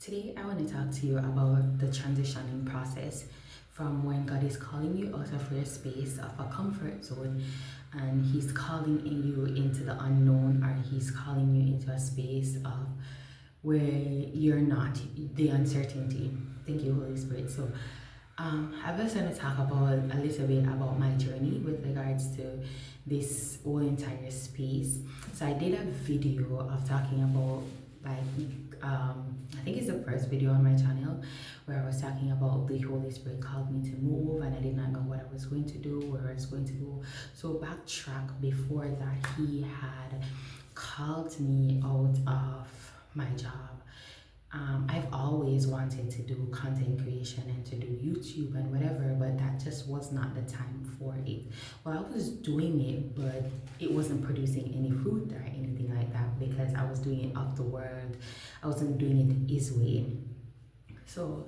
Today, I want to talk to you about the transitioning process from when God is calling you out of your space of a comfort zone and He's calling you into the unknown, or He's calling you into a space of where you're not, the uncertainty. Thank you, Holy Spirit. So, I was going to talk about a little bit about my journey with regards to this whole entire space. So I did a video of talking about I think it's the first video on my channel where I was talking about the Holy Spirit called me to move and I did not know what I was going to do, where I was going to go. So backtrack, before that, He had called me out of my job. I've always wanted to do content creation and to do YouTube and whatever, but that just was not the time for it. Well, I was doing it, but it wasn't producing any fruit or anything like that because I was doing it off the world. I wasn't doing it His way. So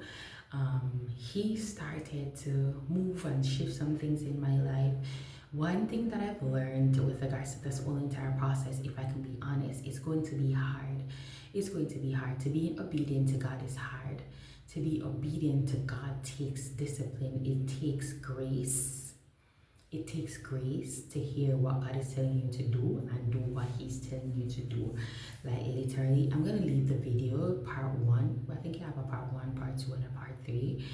He started to move and shift some things in my life. One thing that I've learned with regards to this whole entire process, if I can be honest, it's going to be hard. It's going to be hard. To be obedient to God is hard. To be obedient to God takes discipline. It takes grace. It takes grace to hear what God is telling you to do and do what He's telling you to do. Like literally, I'm gonna leave the video part 1. I think I have a part 1, part 2, and a part 3.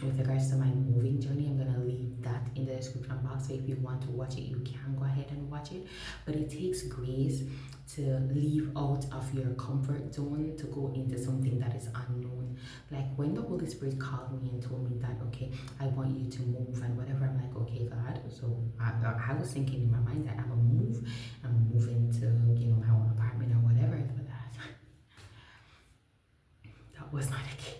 With regards to my moving journey, I'm gonna leave that in the description box, so if you want to watch it, you can go ahead and watch it. But it takes grace to leave out of your comfort zone to go into something that is unknown. Like when the Holy Spirit called me and told me that, okay, I want you to move and whatever, I'm like, okay, God. So I was thinking in my mind that I'm moving to, my own apartment or whatever. But that was not the case.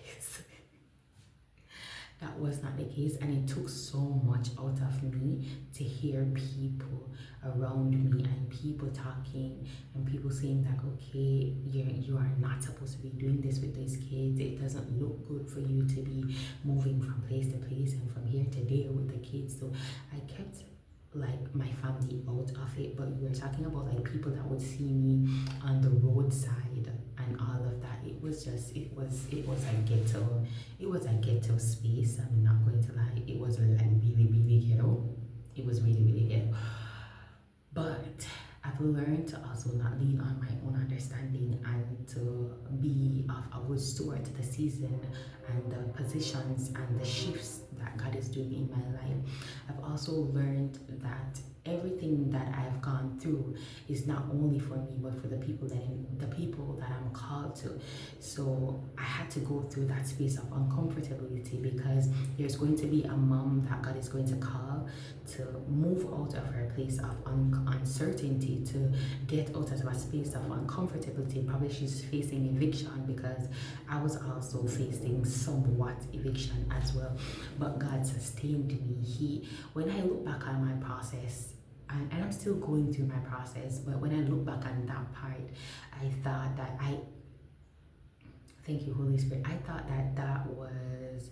That was not the case, and it took so much out of me to hear people around me and people talking and people saying that, okay, you are not supposed to be doing this with these kids. It doesn't look good for you to be moving from place to place and from here to there with the kids. So I kept like my family out of it, but we were talking about like people that would see me on the roadside and all of that. It was a ghetto space. I'm not going to lie, it was like really ghetto. It was really ghetto. But I've learned to also not lean on my own understanding and to be of a good steward to the season and the positions and the shifts that God is doing in my life. I've also learned that everything that I've gone through is not only for me but for the people that I'm called to. So I had to go through that space of uncomfortability because there's going to be a mom that God is going to call to move out of her place of uncertainty, to get out of a space of uncomfortability. Probably she's facing eviction because I was also facing somewhat eviction as well. But God sustained me. When I look back on my process, and I'm still going through my process, but when I look back on that part, I thought that thank you, Holy Spirit, I thought that was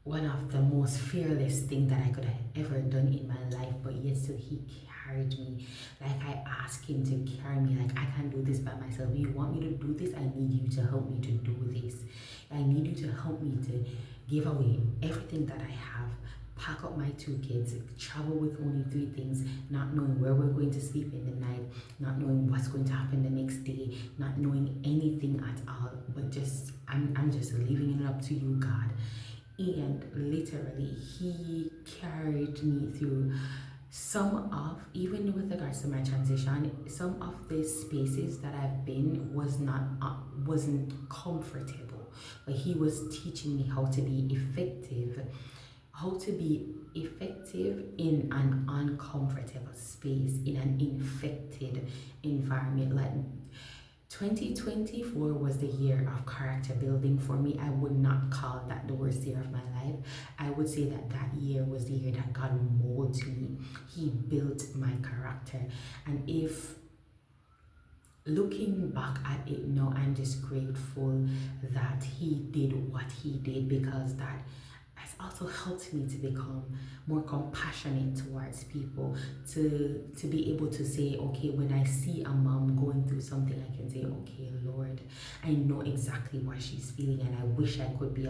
one of the most fearless things that I could have ever done in my life, but yet still He carried me. Like I asked Him to carry me. Like I can't do this by myself. You want me to do this? I need you to help me to do this. I need you to help me to give away everything that I have, pack up my 2 kids, travel with only 3 things, not knowing where we're going to sleep in the night, not knowing what's going to happen the next day, not knowing anything at all, but just I'm just leaving it up to you, God. And literally He carried me through some of, even with regards to my transition, some of the spaces that I've been wasn't comfortable, but He was teaching me how to be effective in an uncomfortable space, in an infected environment. Like 2024 was the year of character building for me. I would not call that the worst year of my life. I would say that year was the year that God molded me. He built my character. And if looking back at it now, I'm just grateful that He did what He did, because that, as also helped me to become more compassionate towards people, to be able to say, okay, when I see a mom going through something, I can say, okay, Lord, I know exactly what she's feeling, and I wish I could be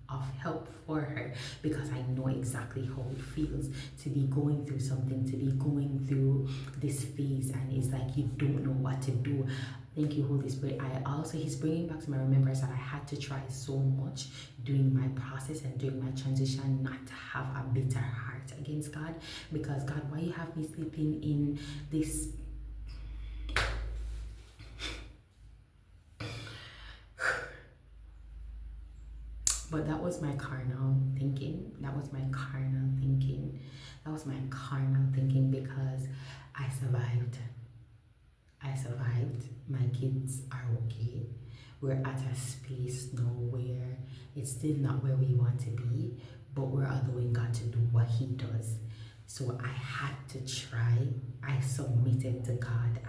of help for her, because I know exactly how it feels to be going through something, to be going through this phase, and it's like you don't know what to do. Thank you, Holy Spirit. He's bringing back to my remembrance that I had to try so much during my process and during my transition not to have a bitter heart against God, because God, why you have me sleeping in this but that was my carnal thinking. That was my carnal thinking. That was my carnal thinking, because I survived. I survived. My kids are okay. We're at a space now where it's still not where we want to be, but we're allowing God to do what He does. So I had to try. I submitted to God.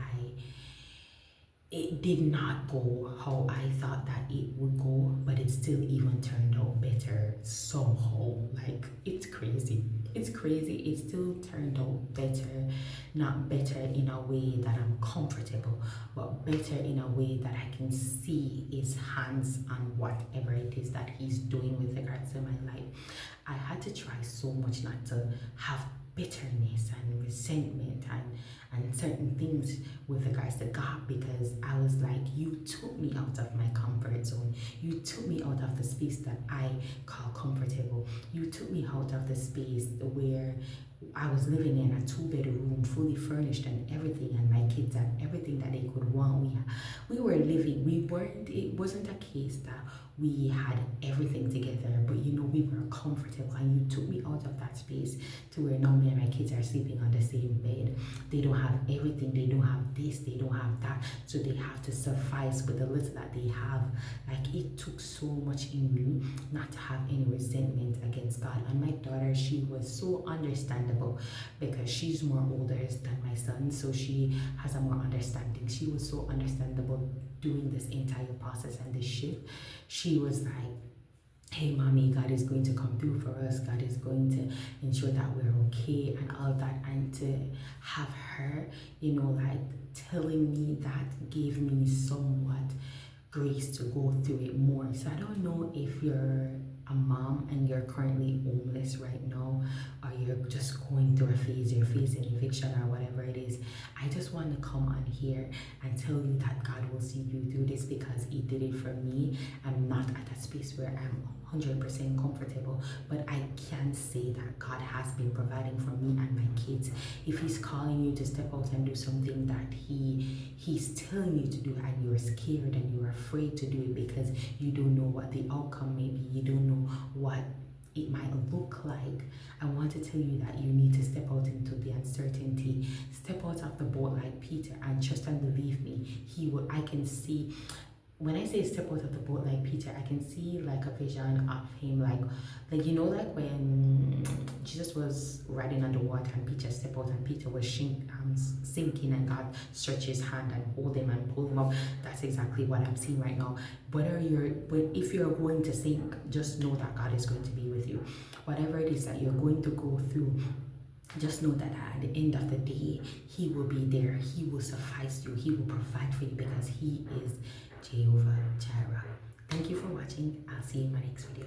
It did not go how I thought that it would go, but it still even turned out better somehow. Like, it's crazy. It's crazy. It still turned out better. Not better in a way that I'm comfortable, but better in a way that I can see His hands on whatever it is that He's doing with regards to my life. I had to try so much not to have bitterness and resentment and certain things with regards to God, because I was like, you took me out of my comfort zone. You took me out of the space that I call comfortable. You took me out of the space where I was living in a 2-bedroom, fully furnished and everything, and my kids had everything that they could want. We were living, it wasn't a case that we had everything together, but you know, we were comfortable, and you took me out of that space to where now me and my kids are sleeping on the same bed. They don't have everything, they don't have this, they don't have that, so they have to suffice with the little that they have. Like, it took so much in me not to have any resentment against God. And my daughter, she was so understandable, because she's more older than my son, so she has a more understanding. She was so understandable during this entire process and this shift. She was like, hey mommy, God is going to come through for us. God is going to ensure that we're okay and all that. And to have her, you know, like telling me that gave me somewhat grace to go through it more. So I don't know if you're a mom and you're currently homeless right now, or you're just going through a phase, you're facing eviction or whatever it is. I just want to come on here and tell you that God will see you through this, because He did it for me. I'm not at a space where I'm 100% comfortable, but I can say that God has been providing for me and my kids. If He's calling you to step out and do something that He's telling you to do, and you're scared and you're afraid to do it because you don't know what the outcome may be, you don't know what it might look like, I want to tell you that you need to step out into the uncertainty, step out of the boat like Peter, and trust and believe me, I can see. When I say step out of the boat like Peter, I can see like a vision of him, like you know, like when Jesus was riding on the water and Peter stepped out and Peter was sinking, and God stretched His hand and hold him and pull him up. That's exactly what I'm seeing right now. But if you're going to sink, just know that God is going to be with you. Whatever it is that you're going to go through, just know that at the end of the day, He will be there. He will suffice you. He will provide for you, because He is Jehovah Jireh. Thank you for watching. I'll see you in my next video.